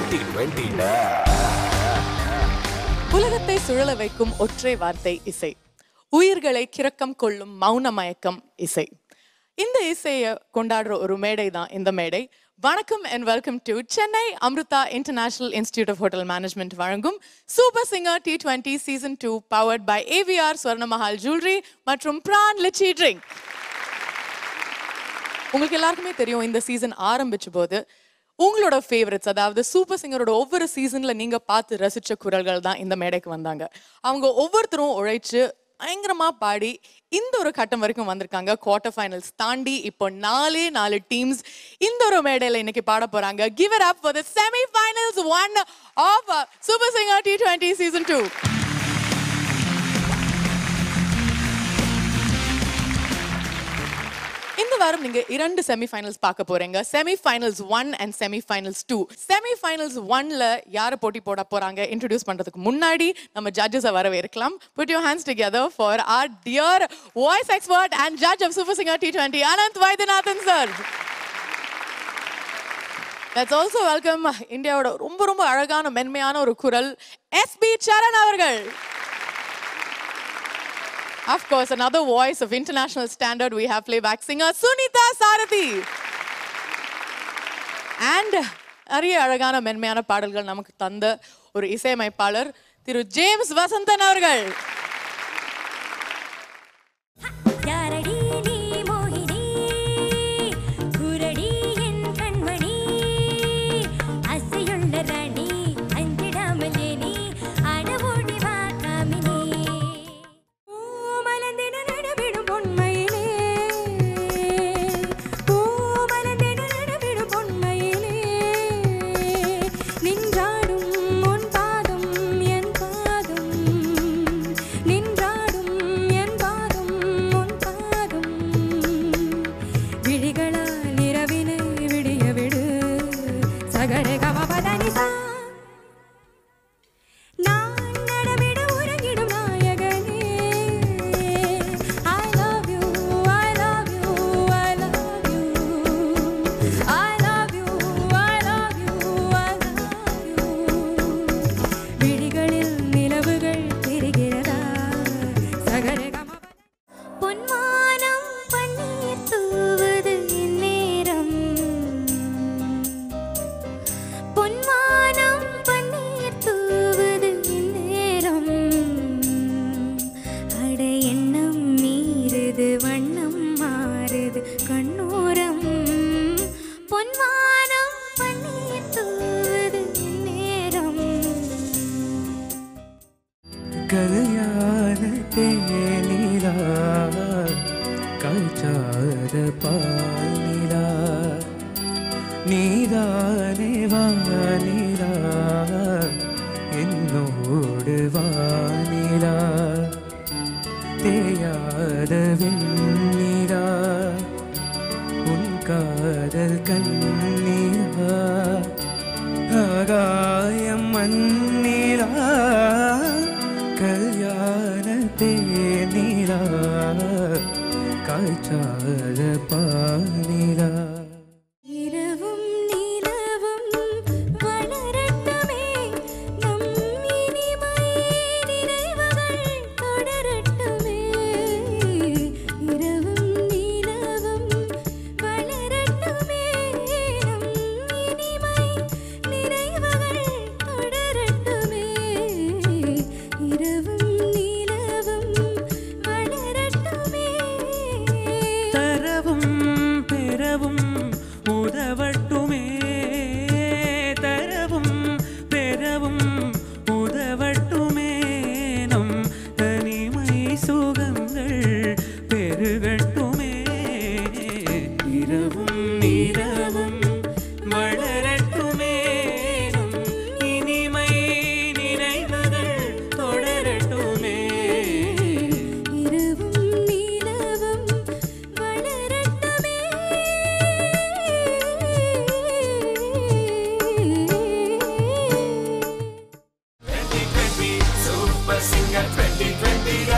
2020 உலகத்தை சுழல வைக்கும் ஒற்றை வார்த்தை இசை. உயிர்களை கிறக்கம் கொள்ளும் மௌன மயக்கம் இசை. இந்த இசையை கொண்டாடுற ஒரு மேடை தான் இந்த மேடை. வணக்கம் and welcome to Chennai Amrita international institute of hotel management வழங்கும் super singer T20 season 2 powered by AVR Swarnamahal jewellery மற்றும் பிரான் லிச்சி ட்ரிங்க். உங்களுக்கு எல்லாருக்குமே தெரியும், இந்த சீசன் ஆரம்பிச்ச போது உங்களோட ஃபேவரட்ஸ், அதாவது சூப்பர் சிங்கரோட ஒவ்வொரு சீசன்ல நீங்க பார்த்து ரசிச்ச குரல்கள் தான் இந்த மேடைக்கு வந்தாங்க. அவங்க ஒவ்வொருத்தரும் உழைச்சு பயங்கரமா பாடி இந்த ஒரு கட்டம் வரைக்கும் வந்திருக்காங்க. குவார்டர் ஃபைனல்ஸ் தாண்டி இப்போ 4 டீம்ஸ் இந்த ஒரு மேடையில இன்னைக்கு பாட போறாங்க. Give it up for the semi-finals one of Super Singer T20 season 2. இந்த வாரம் நீங்க 2 செமிஃபைனல்ஸ் பார்க்க போறீங்க. Semi-finals 1 and semi-finals 2. செமிஃபைனல்ஸ் 1ல யாரை போட்டி போட போறாங்க இன்ட்ரோடியூஸ் பண்றதுக்கு முன்னாடி நம்ம ஜட்ஜஸை வரவேற்கலாம். Put your hands together for our dear voice expert and judge of Super Singer T20, Ananth Vaidyanathan sir. Let's also welcome இந்தியாவோட ரொம்ப அழகான மென்மையான ஒரு குரல் SB சரண் அவர்கள். Of course, another voice of international standard, we have playback singer Sunita Sarathi. And நிறைய அழகான மென்மையான பாடல்கள் நமக்கு தந்த ஒரு இசையமைப்பாளர் திரு ஜேம்ஸ் வசந்தன் அவர்கள். Super Singer 2020